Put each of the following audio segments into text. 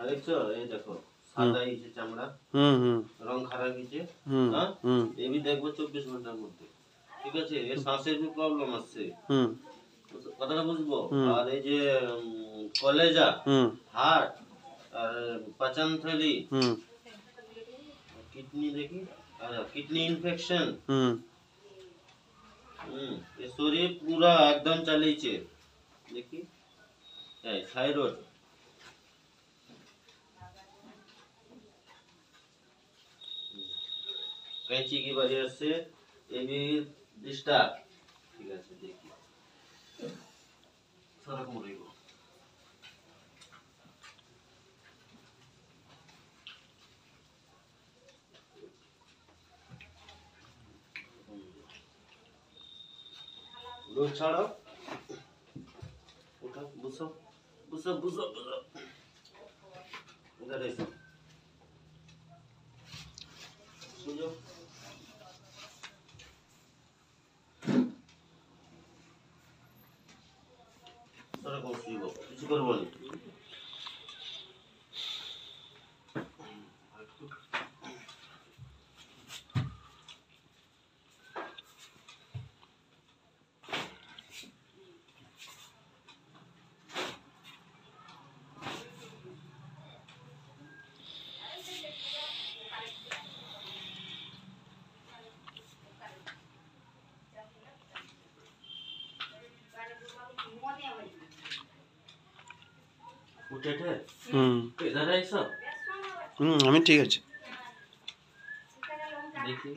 দেখছো এই দেখো সাদা এই যে চামড়া রং খারাপ হয়েছে হ্যাঁ এই দেখবো 24 ঘন্টার মধ্যে ঠিক আছে এর শ্বাসের কি প্রবলেম আসছে কথাটা বুঝবো আর এই যে কলেজা হার্ট আর পাচন থলি কিডনি দেখি আর কিডনি ইনফেকশন ये शरीर पूरा एकदम चलीचे देखी थायरॉइड कैंची की वजह से ये भी डिस्टर्ब ठीक है देखिए सारा कमरेगा लोग छाड़ो उठो बुसो बुसो बुसो बुसो इधर ऐसे सुनो सारा कौन सी वो किसी पर बोली উঠেছে এদারে এসব আমি ঠিক আছে দেখি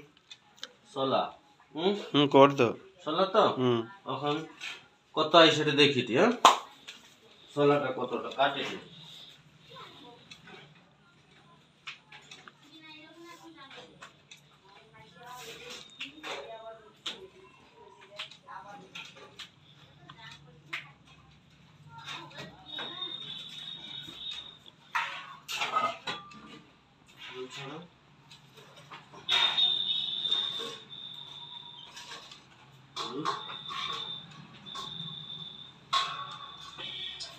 সলা কর দাও সলা তো এখন কত আই সেটা দেখি দি হ্যাঁ সলাটা কতটা কাটে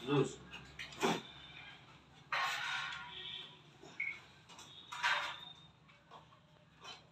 Luz.